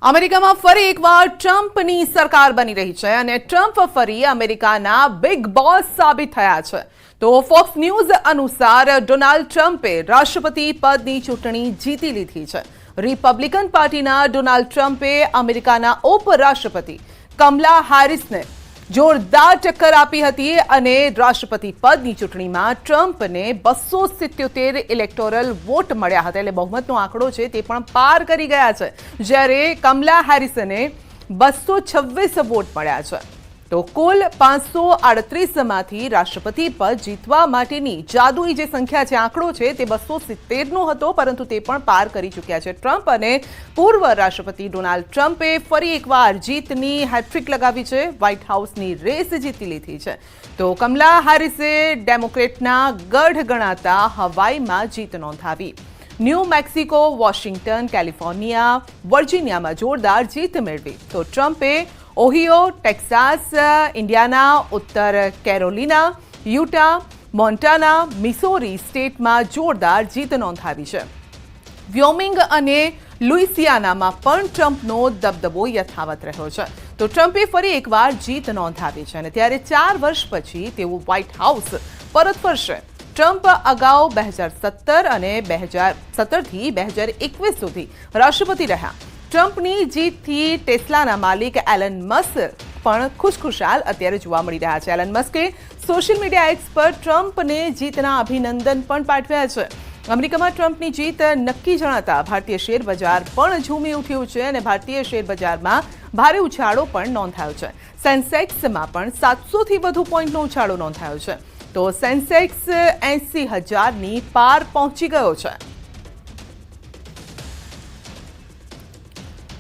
અમેરિકામાં ફરી એકવાર ટ્રમ્પની સરકાર બની રહી છે અને ટ્રમ્પ ફરી અમેરિકાના બિગ બોસ સાબિત થયા છે. તો ફોક્સ ન્યૂઝ અનુસાર ડોનાલ્ડ ટ્રમ્પે રાષ્ટ્રપતિ પદની ચૂંટણી જીતી લીધી છે. રિપબ્લિકન પાર્ટીના ડોનાલ્ડ ટ્રમ્પે અમેરિકાના ઉપરાષ્ટ્રપતિ કમલા હેરિસને જોરદાર ટક્કર આપી હતી અને રાષ્ટ્રપતિ પદની ચૂંટણીમાં ટ્રમ્પને 277 ઇલેક્ટોરલ વોટ મળ્યા હતા. એટલે બહુમતનો આંકડો છે તે પણ પાર કરી ગયા છે, જ્યારે કમલા હેરિસને 226 વોટ મળ્યા છે. તો કુલ 538માંથી રાષ્ટ્રપતિ પદ જીતવા માટેની જાદુઈ જે સંખ્યા છે, આંકડો છે તે 270નો હતો, પરંતુ તે પણ પાર કરી ચૂક્યા છે ટ્રમ્પ. અને પૂર્વ રાષ્ટ્રપતિ ડોનાલ્ડ ટ્રમ્પે ફરી એકવાર જીતની હેટ્રિક લગાવી છે, વ્હાઇટ હાઉસની રેસ જીતી લીધી છે. તો કમલા હેરિસે ડેમોક્રેટના ગઢ ગણાતા હવાઈમાં જીત નોંધાવી. ન્યૂ મેક્સિકો, વોશિંગ્ટન, કેલિફોર્નિયા, વર્જિનિયામાં જોરદાર જીત મેળવી. તો ટ્રમ્પે ઓહિયો, ટેક્સાસ, ઇન્ડિયાના, ઉત્તર કેરોલિના, યુટા, મોન્ટાના, મિસોરી સ્ટેટમાં જોરદાર જીત નોંધાવી છે. વ્યોમિંગ અને લુઇસિયાનામાં પણ ટ્રમ્પનો દબદબો યથાવત રહ્યો છે. તો ટ્રમ્પે ફરી એકવાર જીત નોંધાવી છે અને ત્યારે 4 વર્ષ પછી તેઓ વ્હાઇટ હાઉસ પરત ફરશે. ટ્રમ્પ અગાઉ 2017 અને 2017થી 2021 સુધી રાષ્ટ્રપતિ રહ્યા. ટ્રમ્પની જીતથી ટેસ્લાના માલિક એલન મસ્ક પણ ખુશખુશાલ અત્યારે જોવા મળી રહ્યા છે. એલન મસ્કે સોશિયલ મીડિયા એક્સ પર ટ્રમ્પને જીતના અભિનંદન પણ પાઠવ્યા છે. અમેરિકામાં ટ્રમ્પની જીત નક્કી જણાતા ભારતીય શેર બજાર પણ ઝૂમી ઉઠ્યું છે અને ભારતીય શેર બજારમાં ભારે ઉછાળો પણ નોંધાયો છે. સેન્સેક્સમાં પણ 700થી વધુ પોઈન્ટનો ઉછાળો નોંધાયો છે. તો સેન્સેક્સ 80,000ની પાર પહોંચી ગયો છે.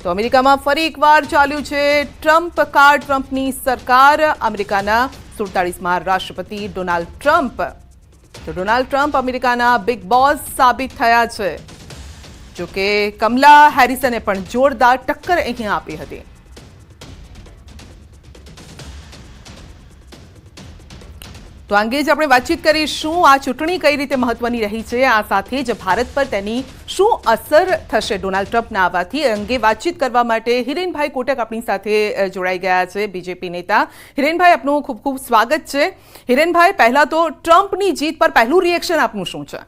તો અમેરિકામાં ફરી એકવાર ચાલ્યું છે ટ્રમ્પ કાર્ડ. ટ્રમ્પની સરકાર, અમેરિકાના 47મા રાષ્ટ્રપતિ ડોનાલ્ડ ટ્રમ્પ. તો ડોનાલ્ડ ટ્રમ્પ અમેરિકાના બિગ બોસ સાબિત થયા છે. જોકે કમલા હેરિસને પણ જોરદાર ટક્કર અહીં આપી હતી. તો આ અંગે જ આપણે વાતચીત કરીશું. આ ચૂંટણી કઈ રીતે મહત્વની રહી છે, આ સાથે જ ભારત પર તેની શું અસર થશે ડોનાલ્ડ ટ્રમ્પના આવવાથી, અંગે વાતચીત કરવા માટે હિરેનભાઈ કોટક આપણી સાથે જોડાઈ ગયા છે, બીજેપી નેતા. હિરેનભાઈ, આપનું ખૂબ ખૂબ સ્વાગત છે. હિરેનભાઈ, પહેલા તો ટ્રમ્પની જીત પર પહેલું રિએક્શન આપનું શું છે?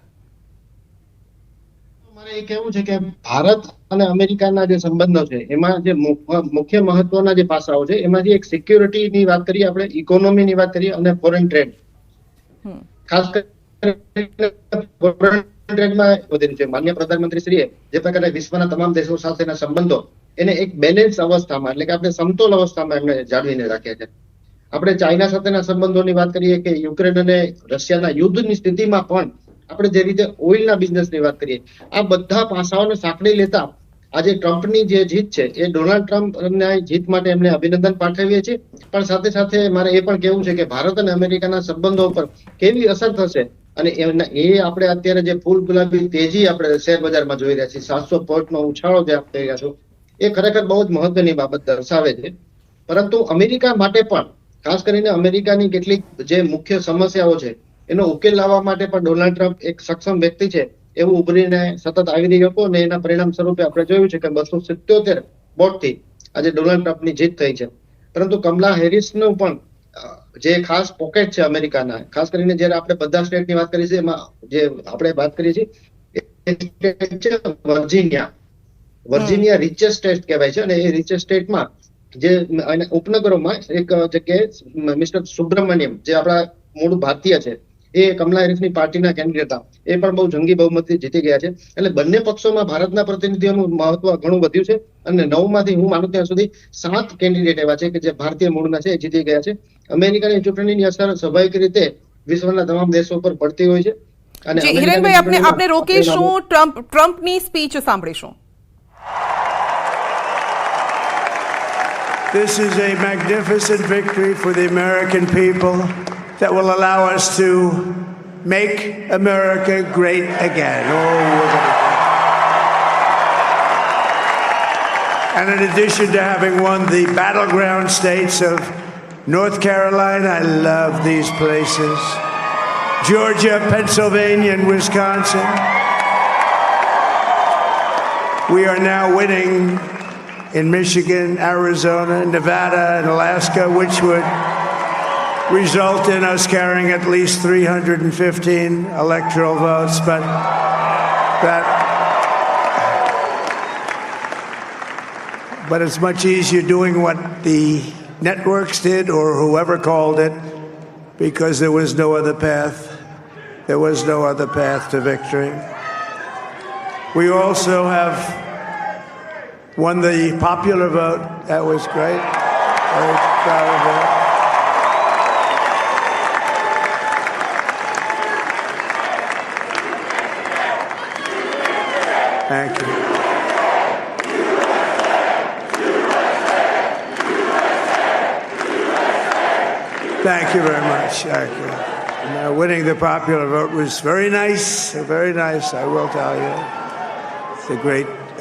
મારે એ કહેવું છે કે ભારત અને અમેરિકાના જે સંબંધો છે એમાં જે મુખ્ય મહત્વના જે પાસાઓ છે એમાંથી એક સિક્યોરિટીની વાત કરીએ, આપણે ઇકોનોમીની વાત કરીએ અને ફોરેન ટ્રેડ. ખાસ કરીને ફોરેન ટ્રેડમાં વધેલું છે. માનનીય પ્રધાનમંત્રીશ્રીએ જે પ્રકારે વિશ્વના તમામ દેશો સાથેના સંબંધો એને એક બેલેન્સ અવસ્થામાં, એટલે કે આપણે સમતોલ અવસ્થામાં એમને જાળવીને રાખ્યા છે. આપણે ચાઇના સાથેના સંબંધોની વાત કરીએ કે યુક્રેન અને રશિયાના યુદ્ધની સ્થિતિમાં પણ આપણે જે રીતે ઓઇલના બિઝનેસની વાત કરીએ, આ બધા પાસાઓને સાંકળી લેતા આજે ટ્રમ્પની જે જીત છે એ ડોનાલ્ડ ટ્રમ્પના જીત માટે એમને અભિનંદન પાઠવીએ છીએ. પણ સાથે સાથે મારે એ પણ કહેવું છે કે ભારત અને અમેરિકાના સંબંધો પર કેવી અસર થશે અને એ આપણે અત્યારે જે ફૂલ ગુલાબી તેજી આપણે શેર બજારમાં જોઈ રહ્યા છીએ, 700 પોઈન્ટનો ઉછાળો જે આપણે રહ્યા છો, એ ખરેખર બહુ જ મહત્વની બાબત દર્શાવે છે. પરંતુ અમેરિકા માટે પણ, ખાસ કરીને અમેરિકાની કેટલીક જે મુખ્ય સમસ્યાઓ છે એનો ઉકેલ લાવવા માટે પણ ડોનાલ્ડ ટ્રમ્પ એક સક્ષમ વ્યક્તિ છે એવું ઉભરીને સતત આવી રહ્યો હતો અને એના પરિણામ સ્વરૂપે આપણે જોયું છે કે 277 વોટથી આજે ડોનાલ્ડ ટ્રમ્પની જીત થઈ છે. પરંતુ કમલા હેરિસનું પણ જે ખાસ પોકેટ છે અમેરિકાના, ખાસ કરીને જ્યારે આપણે બધા સ્ટેટની વાત કરીએ છીએ એમાં જે આપણે વાત કરીએ છીએ વર્જિનિયા રિચેસ્ટ સ્ટેટ કહેવાય છે અને એ રિચેસ્ટ સ્ટેટમાં જે ઉપનગરોમાં એક જગ્યાએ મિસ્ટર સુબ્રમણ્યમ, જે આપણા મૂળ ભારતીય છે, એ કમલા હેરિસની પાર્ટીના કેન્ડિડેટ હતા, એ પણ બહુ જંગી બહુમતથી જીતી ગયા છે. એટલે બંને પક્ષોમાં ભારતના પ્રતિનિધિઓનું મહત્વ ઘણું વધ્યું છે અને 9માંથી હું માનું ત્યાં સુધી 7 કેન્ડિડેટ એવા છે કે જે ભારતીય મૂળના છે એ જીતી ગયા છે. અમેરિકાની ચૂંટણીની અસર સ્વાભાવિક રીતે વિશ્વના તમામ દેશો પર પડતી હોય છે. અને હિરેનભાઈ, આપણે રોકીશું, ટ્રમ્પની speech સાંભળીશું. This is a magnificent victory for the American people that will allow us to make America great again. And in addition to having won the battleground states of North Carolina, I love these places, Georgia, Pennsylvania, and Wisconsin, we are now winning in Michigan, Arizona, Nevada, and Alaska, which would result in us carrying at least 315 electoral votes. But it's much easier doing what the networks did or whoever called it, because there was no other path. There was no other path to victory. We also have won the popular vote. That was great. Very proud of that. Thank you. Thank you very much. Thank you. And, winning the popular vote was very nice, I will tell you. It's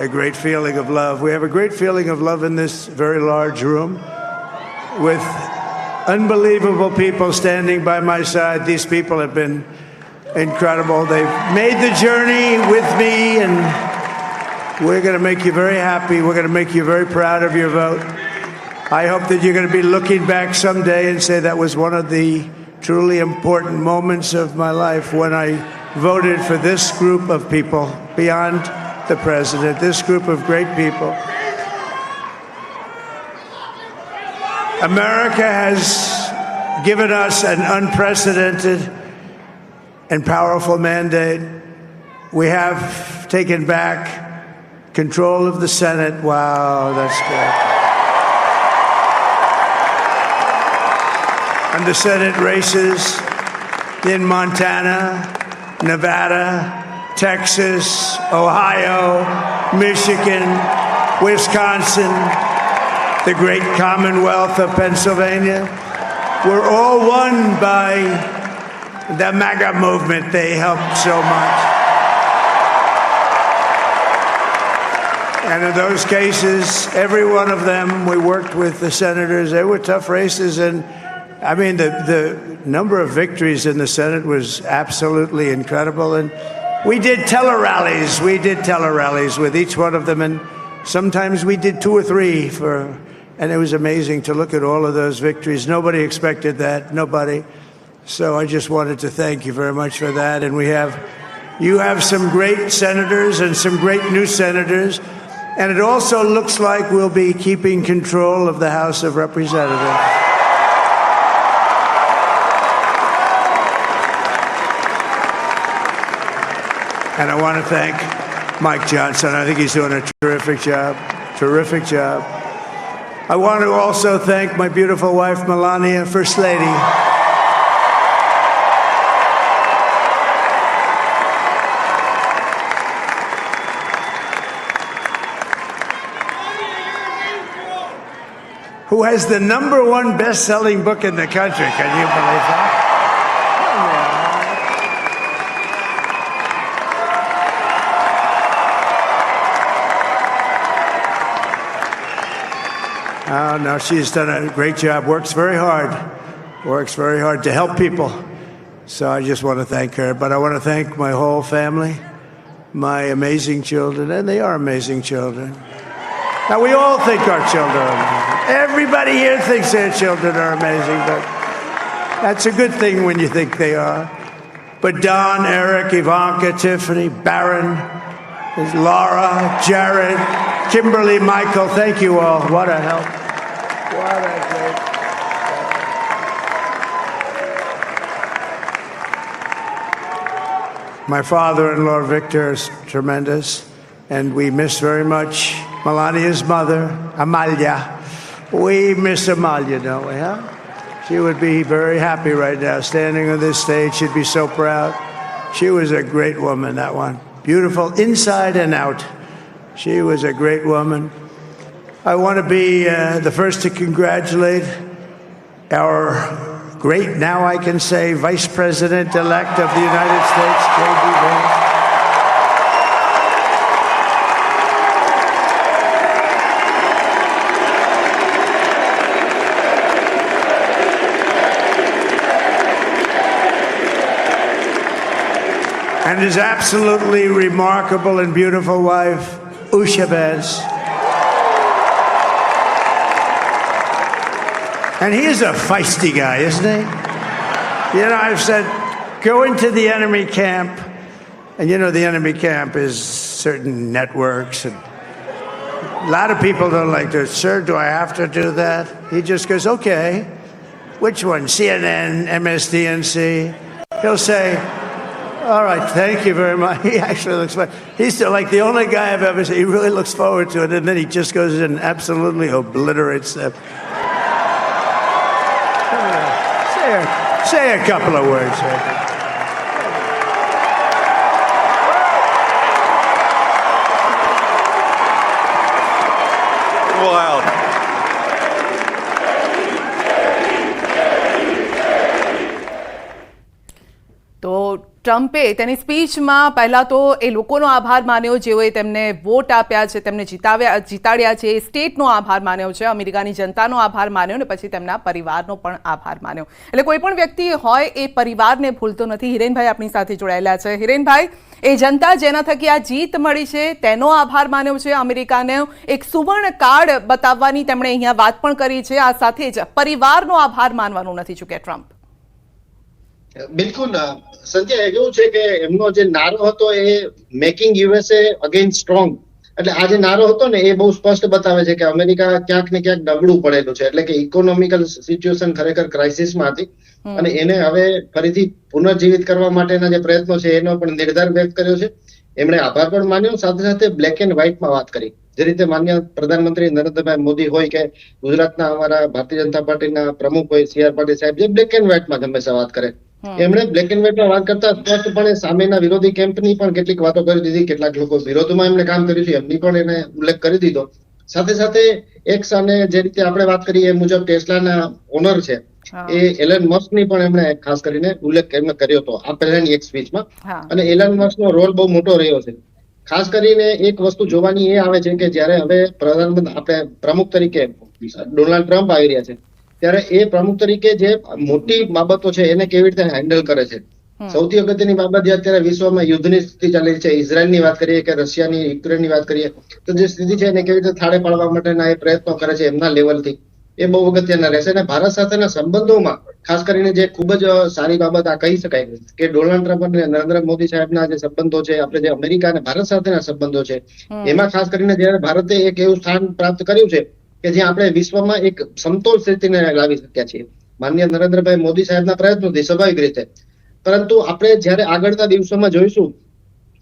a great feeling of love. We have a great feeling of love in this very large room with unbelievable people standing by my side. These people have been incredible. They've made the journey with me, and we're going to make you very happy. We're going to make you very proud of your vote. I hope that you're going to be looking back someday and say that was one of the truly important moments of my life when I voted for this group of people beyond the president, this group of great people. America has given us an unprecedented and powerful mandate. We have taken back control of the Senate. Wow, that's good. And the Senate races in Montana, Nevada, Texas, Ohio, Michigan, Wisconsin, the great Commonwealth of Pennsylvania, were all won by the MAGA movement. They helped so much. And in those cases, every one of them, we worked with the senators. They were tough races, and I mean, the number of victories in the Senate was absolutely incredible. And we did tele-rallies. We did tele-rallies with each one of them. And sometimes we did 2 or 3 and it was amazing to look at all of those victories. Nobody expected that. Nobody. So I just wanted to thank you very much for that. And you have some great senators and some great new senators. And it also looks like we'll be keeping control of the House of Representatives. And I want to thank Mike Johnson. I think he's doing a terrific job. Terrific job. I want to also thank my beautiful wife, Melania, First Lady. Who has the #1 best-selling book in the country. Can you believe that? Oh, no, she's done a great job, works very hard to help people. So I just want to thank her. But I want to thank my whole family, my amazing children, and they are amazing children. Now, we all think our children are amazing. Everybody here thinks their children are amazing, but that's a good thing when you think they are. But Don, Eric, Ivanka, Tiffany, Barron, Laura, Jared, Kimberly, Michael, thank you all. What a help. What a great. My father-in-law, Victor, is tremendous, and we miss very much Melania's mother, Amalia. We miss Amalia, don't we, huh? She would be very happy right now, standing on this stage. She'd be so proud. She was a great woman, that one. Beautiful inside and out. She was a great woman. I want to be the first to congratulate our great, now I can say, Vice President-elect of the United States, JD Vance. And his absolutely remarkable and beautiful wife, Usha Vance. And he is a feisty guy, isn't he? You know, I've said, go into the enemy camp. And you know, the enemy camp is certain networks. And a lot of people don't like to, sir, do I have to do that? He just goes, okay. Which one? CNN, MSDNC? He'll say, all right, thank you very much. He actually looks fine. He's like the only guy I've ever seen. He really looks forward to it, and then he just goes in and absolutely obliterates them. Say a couple of words. Wild. તો ટ્રમ્પે તેની સ્પીચમાં પહેલા તો એ લોકોનો આભાર માન્યો જેઓએ તેમને વોટ આપ્યા છે, તેમને જીતાડ્યા છે, સ્ટેટનો આભાર માન્યો છે, અમેરિકાની જનતાનો આભાર માન્યો ને પછી તેમના પરિવારનો પણ આભાર માન્યો. એટલે કોઈ પણ વ્યક્તિ હોય એ પરિવારને ભૂલતો નથી. હિરેનભાઈ આપણી સાથે જોડાયેલા છે. હિરેનભાઈ, એ જનતા જેના થકી આ જીત મળી છે તેનો આભાર માન્યો છે, અમેરિકાને એક સુવર્ણ કાર્ડ બતાવવાની તેમણે અહીંયા વાત પણ કરી છે. આ સાથે જ પરિવારનો આભાર માનવાનું નથી ચૂક્યા ટ્રમ્પ. બિલકુલ સંધ્યા, એવું છે કે એમનો જે નારો હતો એ મેકિંગ યુએસએ અગેન સ્ટ્રોંગ, એટલે આ જે નારો હતો ને એ બહુ સ્પષ્ટ બતાવે છે કે અમેરિકા ક્યાંક ને ક્યાંક નબળું પડેલું છે. એટલે કે ઇકોનોમિકલ સિચ્યુએશન ખરેખર ક્રાઇસિસમાં હતી અને એને હવે ફરીથી પુનર્જીવિત કરવા માટેના જે પ્રયત્નો છે એનો પણ નિર્ધાર વ્યક્ત કર્યો છે. એમણે આભાર પણ માન્યો, સાથે સાથે બ્લેક એન્ડ વ્હાઇટમાં વાત કરી. જે રીતે માન્ય પ્રધાનમંત્રી નરેન્દ્રભાઈ મોદી હોય કે ગુજરાતના અમારા ભારતીય જનતા પાર્ટીના પ્રમુખ હોય સી આર પાટીલ સાહેબ, જે બ્લેક એન્ડ વ્હાઇટમાં હંમેશા વાત કરે, એમણે બ્લેક એન્ડ વ્હાઇટમાં વાત કરતા સ્પષ્ટપણે સામેના વિરોધી કેમ્પની પણ કેટલીક વાતો કરી દીધી. કેટલાક લોકો વિરોધમાં એમણે કામ કર્યું છે એમની પણ એને ઉલ્લેખ કરી દીધો. સાથે સાથે એક્સ અને જે રીતે આપણે વાત કરીએ એ મુજબ ટેસ્લાના ઓનર છે એ એલન મસ્કની પણ એમણે ખાસ કરીને ઉલ્લેખ એમને કર્યો હતો આ પહેલાની એક સ્પીચમાં. અને એલન મસ્કનો રોલ બહુ મોટો રહ્યો છે. ખાસ કરીને એક વસ્તુ જોવાની એ આવે છે કે જ્યારે હવે પ્રધાનમંત્રી આપણે પ્રમુખ તરીકે ડોનાલ્ડ ટ્રમ્પ આવી રહ્યા છે ત્યારે એ પ્રમુખ તરીકે જે મોટી બાબતો છે એને કેવી રીતે હેન્ડલ કરે છે. સૌથી અગત્યની બાબત જે અત્યારે વિશ્વમાં યુદ્ધની સ્થિતિ ચાલી રહી છે, ઇઝરાયલની વાત કરીએ કે રશિયાની યુક્રેનની વાત કરીએ, તો જે સ્થિતિ છે એને કેવી રીતે થાળે પાડવા માટેના એ પ્રયત્નો કરે છે એમના લેવલથી, એ બહુ અગત્યના રહેશે. અને ભારત સાથેના સંબંધોમાં ખાસ કરીને જે ખૂબ જ સારી બાબત આ કહી શકાય કે ડોનાલ્ડ ટ્રમ્પ અને નરેન્દ્ર મોદી સાહેબના જે સંબંધો છે, આપણે જે અમેરિકા અને ભારત સાથેના સંબંધો છે એમાં ખાસ કરીને જયારે ભારતે એક એવું સ્થાન પ્રાપ્ત કર્યું છે કે જ્યાં આપણે વિશ્વમાં એક સમતોલ સ્થિતિને લાવી શક્યા છીએ માનનીય નરેન્દ્રભાઈ મોદી સાહેબના પ્રયત્નોથી સ્વાભાવિક રીતે. પરંતુ આપણે જયારે આગળના દિવસોમાં જોઈશું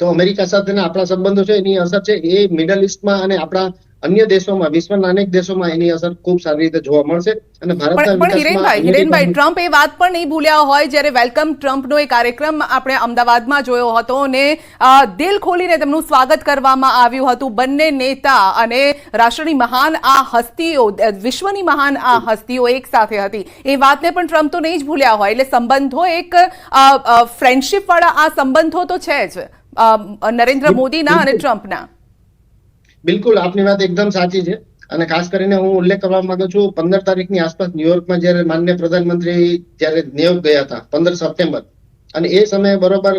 તો અમેરિકા સાથેના આપણા સંબંધો છે એની અસર છે એ મિડલ ઇસ્ટમાં અને આપણા અન્ય દેશોમાં, વિશ્વના અનેક દેશોમાં એની અસર ખૂબ સારી રીતે જોવા મળશે. અને ભારતના હિરેનભાઈ, ટ્રમ્પ એ વાત પણ નહીં ભૂલ્યા હોય જ્યારે વેલકમ ટ્રમ્પનો એ કાર્યક્રમ આપણે અમદાવાદમાં જોયો હતો અને દિલ ખોલીને તેમનું સ્વાગત કરવામાં આવ્યું હતું. બંને નેતા અને રાષ્ટ્રની મહાન આ હસ્તીઓ, વિશ્વની મહાન આ હસ્તીઓ એક સાથે હતી. એ વાતને પણ ટ્રમ્પ તો નહીં જ ભૂલ્યા હોય. એટલે સંબંધો એક ફ્રેન્ડશિપ વાળા આ સંબંધો તો છે જ નરેન્દ્ર મોદીના અને ટ્રમ્પના. બિલકુલ, આપની વાત એકદમ સાચી છે. અને ખાસ કરીને હું ઉલ્લેખ કરવા માંગુ છું 15 તારીખની આસપાસ ન્યુયોર્કમાં જયારે માનનીય પ્રધાનમંત્રી જયારે ન્યુયોર્ક ગયા હતા 15 સપ્ટેમ્બર, અને એ સમયે બરોબર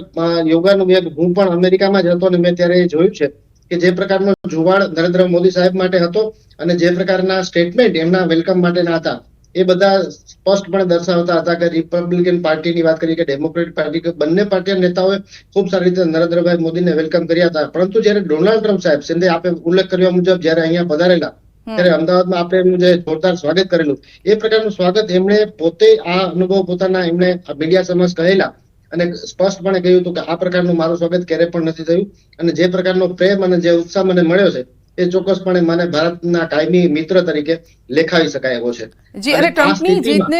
યોગાનું હું પણ અમેરિકામાં જ હતો અને મેં ત્યારે જોયું છે કે જે પ્રકારનો જુવાળ નરેન્દ્ર મોદી સાહેબ માટે હતો અને જે પ્રકારના સ્ટેટમેન્ટ એમના વેલકમ માટેના હતા એ બધા સ્પષ્ટપણે દર્શાવતા હતા કે રિપબ્લિકન પાર્ટીની વાત કરીએ કે ડેમોક્રેટિક પાર્ટી કે બંને પાર્ટીના નેતાઓએ ખૂબ સારી રીતે નરેન્દ્રભાઈ મોદીને વેલકમ કર્યા હતા. પરંતુ જયારે ડોનાલ્ડ ટ્રમ્પ સાહેબ સિંધે આપણે ઉલ્લેખ કર્યા મુજબ જયારે અહીંયા પધારેલા ત્યારે અમદાવાદમાં આપણે એમનું જે જોરદાર સ્વાગત કરેલું એ પ્રકારનું સ્વાગત એમણે પોતે આ અનુભવ પોતાના એમણે મીડિયા સમક્ષ કહેલા અને સ્પષ્ટપણે કહ્યું હતું કે આ પ્રકારનું મારું સ્વાગત ક્યારેય પણ નથી થયું અને જે પ્રકારનો પ્રેમ અને જે ઉત્સાહ મને મળ્યો છે એ ચોક્કસપણે મને ભારતના કાયમી મિત્ર તરીકે લેખાવી શકાય એવો છે. જી, અને ટ્રમ્પની જીતને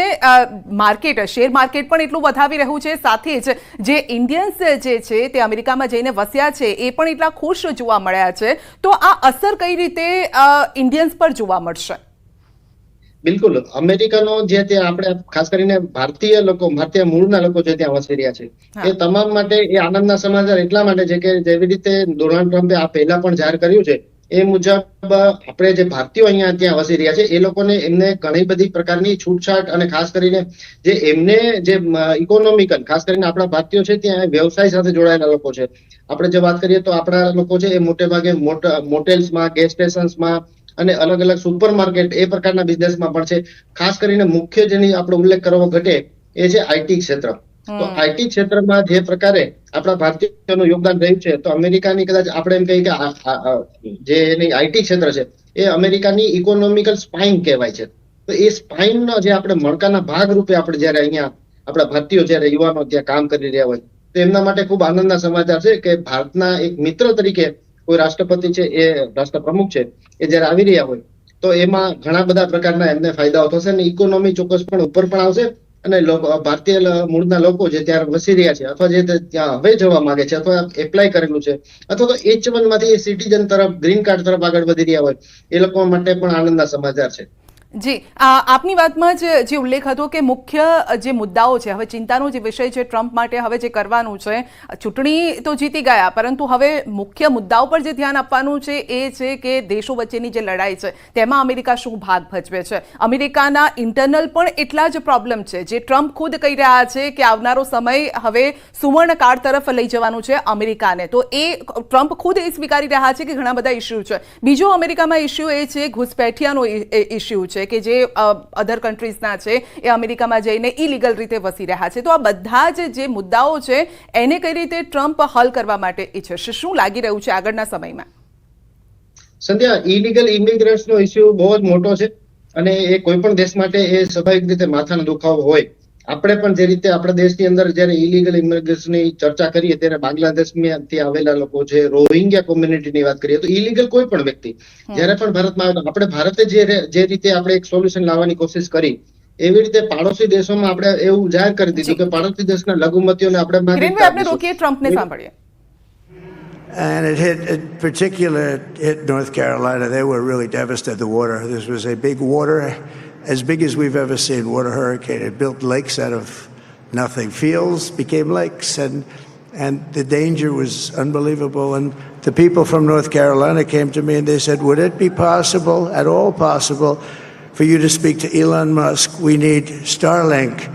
માર્કેટ, શેર માર્કેટ પણ એટલું વધાવી રહ્યું છે. સાથે જ જે ઇન્ડિયન્સ જે છે તે અમેરિકામાં જઈને વસ્યા છે એ પણ એટલા ખુશ જોવા મળ્યા છે. તો આ અસર કઈ રીતે ઇન્ડિયન્સ પર જોવા મળશે? બિલકુલ, અમેરિકનો જે ત્યાં આપણે ખાસ કરીને ભારતીય લોકો, ભારતીય મૂળના લોકો જે ત્યાં વસી રહ્યા છે એ તમામ માટે એ આનંદના સમાચાર એટલા માટે છે કે જેવી રીતે ડોનાલ્ડ ટ્રમ્પે આ પહેલા પણ જાહેર કર્યું છે એ મુજબ આપણે જે ભારતીયો અહીંયા ત્યાં વસી રહ્યા છે એ લોકોને એમને ઘણી બધી પ્રકારની છૂટછાટ અને ખાસ કરીને જે એમને જે ઇકોનોમિકલ, ખાસ કરીને આપણા ભારતીયો છે ત્યાં વ્યવસાય સાથે જોડાયેલા લોકો છે. આપણે જે વાત કરીએ તો આપણા લોકો છે એ મોટે ભાગે મોટેલ્સમાં, ગેસ સ્ટેશન્સમાં અને અલગ અલગ સુપર માર્કેટ એ પ્રકારના બિઝનેસમાં પણ છે. ખાસ કરીને મુખ્ય જેની આપણે ઉલ્લેખ કરવો ઘટે એ છે આઈટી ક્ષેત્ર. તો આઈટી ક્ષેત્રમાં જે પ્રકારે આપણા ભારતીયોનું યોગદાન રહ્યું છે, તો અમેરિકાની કદાચ આપણે એમ કહીએ કે જે એની આઈટી ક્ષેત્ર છે એ અમેરિકાની ઇકોનોમિકલ સ્પાઇન કહેવાય છે. તો એ સ્પાઇનનો જે આપણે મણકાના ભાગ રૂપે આપણે જયારે અહીંયા આપણા ભારતીયો જયારે યુવાનો ત્યાં કામ કરી રહ્યા હોય, તો એમના માટે ખૂબ આનંદના સમાચાર છે કે ભારતના એક મિત્ર તરીકે કોઈ રાષ્ટ્રપતિ છે, એ રાષ્ટ્ર પ્રમુખ છે, એ જયારે આવી રહ્યા હોય તો એમાં ઘણા બધા પ્રકારના એમને ફાયદાઓ થશે અને ઇકોનોમી ચોક્કસ પણ ઉપર પણ આવશે. અને ભારતીય મૂળના લોકો જે ત્યાં વસી રહ્યા છે અથવા જે ત્યાં હવે જવા માંગે છે અથવા એપ્લાય કરેલું છે અથવા તો H1 માંથી સિટીઝન તરફ ગ્રીન કાર્ડ તરફ આગળ વધી રહ્યા હોય, એ લોકો માટે પણ આનંદના સમાચાર છે. જી, આપની વાતમાં જ જે ઉલ્લેખ હતો કે મુખ્ય જે મુદ્દાઓ છે, હવે ચિંતાનો જે વિષય છે ટ્રમ્પ માટે હવે જે કરવાનું છે, ચૂંટણી તો જીતી ગયા પરંતુ હવે મુખ્ય મુદ્દાઓ પર જે ધ્યાન આપવાનું છે એ છે કે દેશો વચ્ચેની જે લડાઈ છે તેમાં અમેરિકા શું ભાગ ભજવે છે. અમેરિકાના ઇન્ટરનલ પણ એટલા જ પ્રોબ્લેમ છે જે ટ્રમ્પ ખુદ કહી રહ્યા છે કે આવનારો સમય હવે સુવર્ણકાળ તરફ લઈ જવાનું છે અમેરિકાને. તો એ ટ્રમ્પ ખુદ એ સ્વીકારી રહ્યા છે કે ઘણા બધા ઇસ્યુ છે. બીજો અમેરિકામાં ઇસ્યુ એ છે ઘૂસપેઠિયાનો ઇસ્યુ છે કે જે અધર કન્ટ્રીઝના છે એ અમેરિકામાં જઈને ઇલીગલ રીતે વસી રહ્યા છે. તો આ બધા જે મુદ્દાઓ છે એને કઈ રીતે ટ્રમ્પ હલ કરવા માટે ઈચ્છે છે? શું લાગી રહ્યું છે આગળના સમયમાં? સંધ્યા, ઇલીગલ ઇમિગ્રન્ટ્સનો ઇસ્યુ બહુ જ મોટો છે અને એ કોઈ પણ દેશ માટે એ સ્વાભાવિક રીતે માથાનો દુખાવો હોય. આપણે પણ જે રીતે આપણા દેશની અંદર જયારે ઇલીગલ ઇમિગ્રન્ટ્સની ચર્ચા કરીએ ત્યારે બાંગ્લાદેશમાંથી આવેલા લોકો છે, રોહિંગ્યા કોમ્યુનિટીની વાત કરીએ તો ઇલીગલ કોઈ પણ વ્યક્તિ જયારે પણ ભારતમાં આવે, આપણે ભારતે જે રીતે આપણે એક સોલ્યુશન લાવવાની કોશિશ કરી, એવી રીતે પાડોશી દેશોમાં આપણે એવું જાહેર કરી દીધું કે પાડોશી દેશના લઘુમતીઓને આપણે રોકીએ ટ્રમ્પને સાંભળીએ. And it hit, in particular, hit North Carolina. They were really devastated. The water. This was a big water, as big as we've ever seen, water hurricane. It built lakes out of nothing. Fields became lakes, and the danger was unbelievable. And the people from North Carolina came to me and they said, would it be possible, at all possible, for you to speak to Elon Musk? We need Starlink.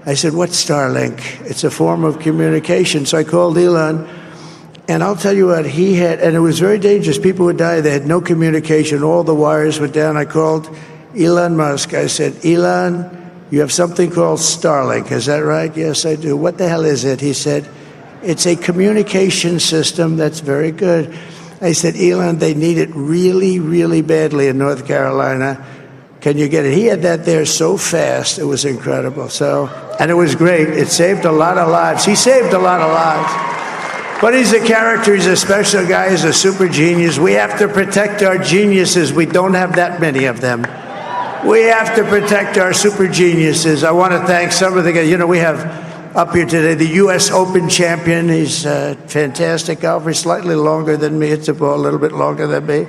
I said, what's Starlink? It's a form of communication. So I called Elon. And I'll tell you what, he had, and it was very dangerous. People would die. They had no communication. All the wires were down. I called Elon Musk. I said, Elon, you have something called Starlink. Is that right? Yes, I do. What the hell is it? He said, it's a communication system that's very good. I said, Elon, they need it really, really badly in North Carolina. Can you get it? He had that there so fast. It was incredible. So, and it was great. It saved a lot of lives. He saved a lot of lives. But he's a character, he's a special guy, he's a super genius. We have to protect our geniuses. We don't have that many of them. We have to protect our super geniuses. I want to thank some of the guys. You know, we have up here today the U.S. Open champion. He's a fantastic golfer, slightly longer than me. Hits the ball a little bit longer than me.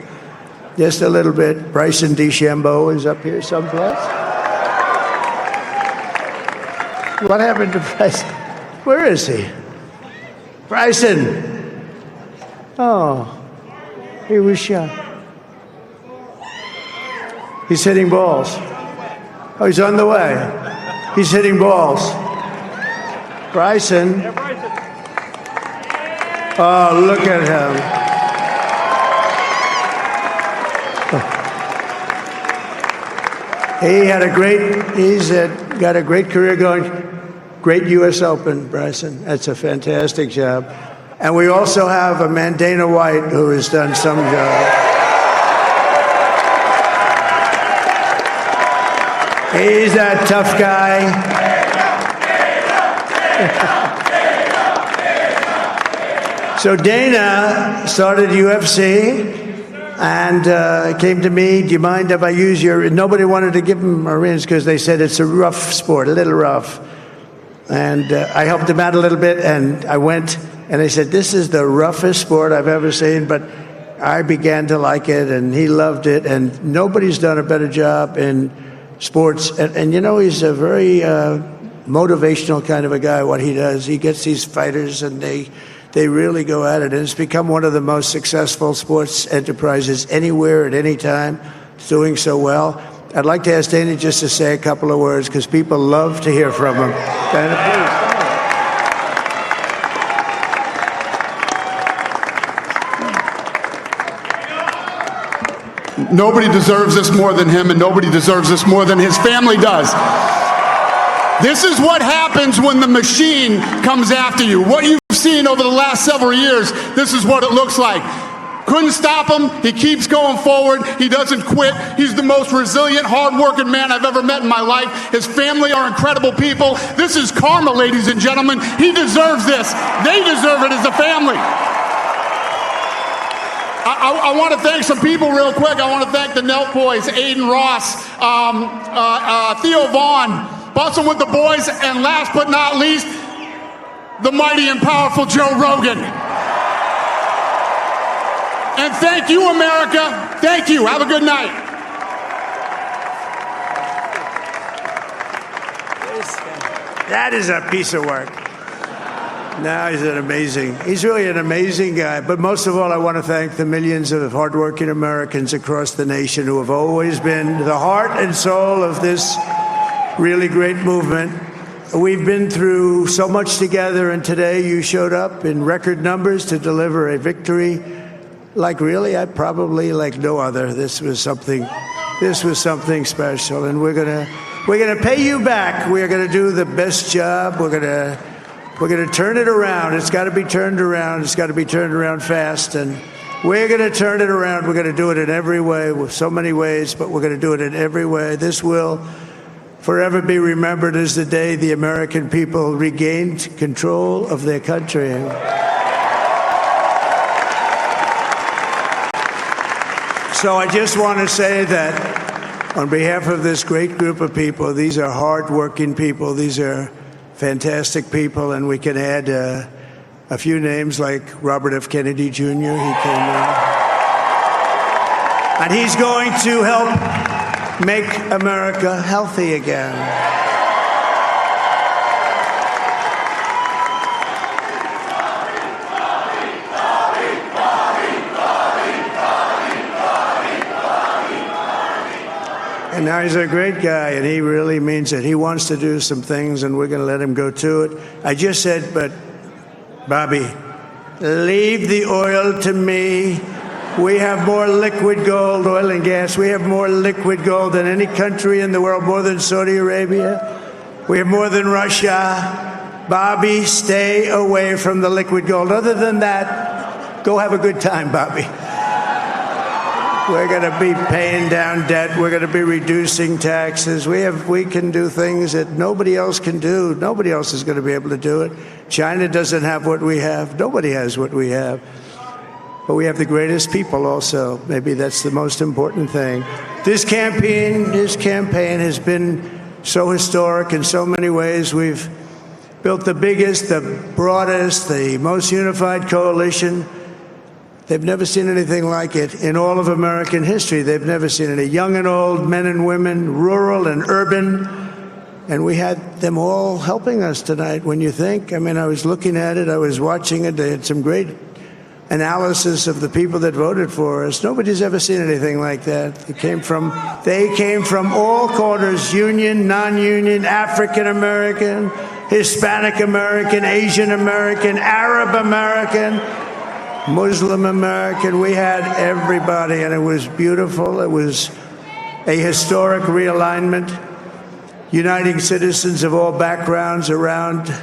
Just a little bit. Bryson DeChambeau is up here someplace. What happened to Bryson? Where is he? Bryson. Oh, he was shot. He's hitting balls. Oh, he's on the way. He's hitting balls. Bryson. Oh, look at him. He had got a great career going. Great U.S. Open, Bryson. That's a fantastic job. And we also have a man, Dana White, who has done some job. He's a tough guy. So Dana started UFC and came to me, do you mind if I use your... Nobody wanted to give him a rinse because they said it's a rough sport, a little rough. And I helped him out a little bit, and I went, and I said, this is the roughest sport I've ever seen, but I began to like it, and he loved it, and nobody's done a better job in sports. And you know, he's a very motivational kind of a guy, what he does. He gets these fighters, and they really go at it, and it's become one of the most successful sports enterprises anywhere at any time. It's doing so well. I'd like to ask Dana just to say a couple of words because people love to hear from him. Dana, please. Nobody deserves this more than him, and nobody deserves this more than his family does. This is what happens when the machine comes after you. What you've seen over the last several years, this is what it looks like. Couldn't stop him. He keeps going forward. He doesn't quit. He's the most resilient, hard-working man I've ever met in my life. His family are incredible people. This is karma, ladies and gentlemen. He deserves this. They deserve it as a family. I want to thank some people real quick. I want to thank the Nelk boys, Aiden Ross, Theo Vaughn, busting with the boys, and last but not least, the mighty and powerful Joe Rogan. And thank you, America. Thank you. Have a good night. That is a piece of work. No, he's really an amazing guy. But most of all, I want to thank the millions of hardworking Americans across the nation who have always been the heart and soul of this really great movement. We've been through so much together, and today you showed up in record numbers to deliver a victory like no other. This was something special, and we're gonna pay you back. We're gonna do the best job. We're gonna turn it around. It's got to be turned around. It's got to be turned around fast, and we're gonna turn it around. We're gonna do it in every way, with so many ways, but we're gonna do it in every way. This will forever be remembered as the day the American people regained control of their country. So I just want to say that on behalf of this great group of people, these are hard-working people. These are fantastic people, and we can add a few names like Robert F. Kennedy Jr. He came in, and he's going to help make America healthy again. And now he's a great guy, and he really means it. He wants to do some things, and we're going to let him go to it. I just said, but Bobby, leave the oil to me. We have more liquid gold, oil and gas. We have more liquid gold than any country in the world, more than Saudi Arabia. We have more than Russia. Bobby, stay away from the liquid gold. Other than that, go have a good time, Bobby. We're going to be paying down debt. We're going to be reducing taxes. We can do things that nobody else can do. Nobody else is going to be able to do it. China doesn't have what we have. Nobody has what we have. But we have the greatest people also. Maybe that's the most important thing. This campaign has been so historic in so many ways. We've built the biggest, the broadest, the most unified coalition. They've never seen anything like it in all of American history. They've never seen it. Young and old, men and women, rural and urban. And we had them all helping us tonight. When you think, I mean, I was looking at it, I was watching it. They had some great analysis of the people that voted for us. Nobody's ever seen anything like that. They came from all corners, union, non-union, African American, Hispanic American, Asian American, Arab American, Muslim American. We had everybody, and it was beautiful. It was a historic realignment, uniting citizens of all backgrounds around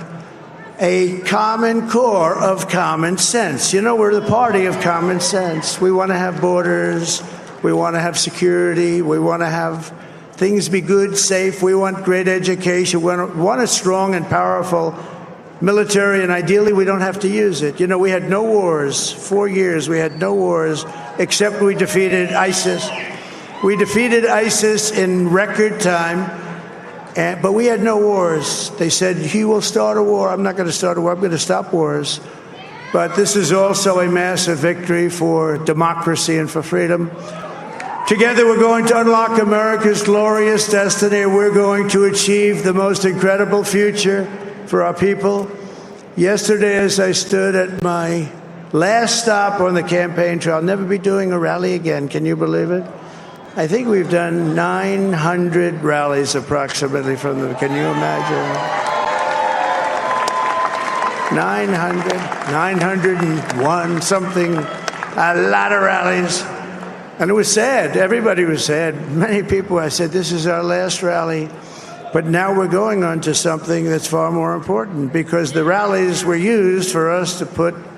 a common core of common sense. You know, we're the party of common sense. We want to have borders. We want to have security. We want to have things be good, safe. We want great education. We want a strong and powerful military, and ideally we don't have to use it. You know, we had no wars. 4 years we had no wars, except we defeated ISIS. We defeated ISIS in record time, but we had no wars. They said, he will start a war. I'm not going to start a war. I'm going to stop wars. But this is also a massive victory for democracy and for freedom. Together we're going to unlock America's glorious destiny. We're going to achieve the most incredible future for our people. Yesterday, as I stood at my last stop on the campaign trail, I'll never be doing a rally again. Can you believe it? I think we've done 900 rallies approximately from them. Can you imagine? 901 something, a lot of rallies. And it was sad. Everybody was sad. Many people, I said, this is our last rally. But now we're going on to something that's far more important, because the rallies were used for us to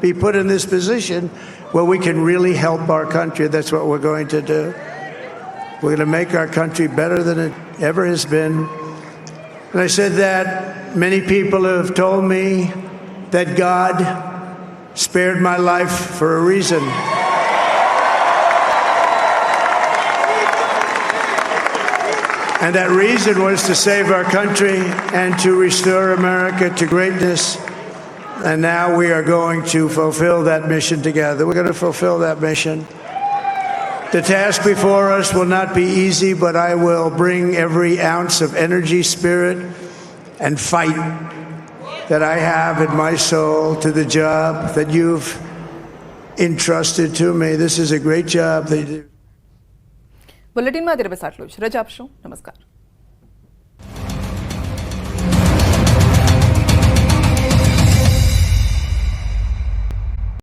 be put in this position where we can really help our country. That's what we're going to do. We're going to make our country better than it ever has been. And I said that many people have told me that God spared my life for a reason. And that reason was to save our country and to restore America to greatness. And now we are going to fulfill that mission together. We're going to fulfill that mission. The task before us will not be easy, but I will bring every ounce of energy, spirit, and fight that I have in my soul to the job that you've entrusted to me. This is a great job they do. બુલેટિનમાં અત્યારે બસ આટલું જ. રજા આપશો. નમસ્કાર.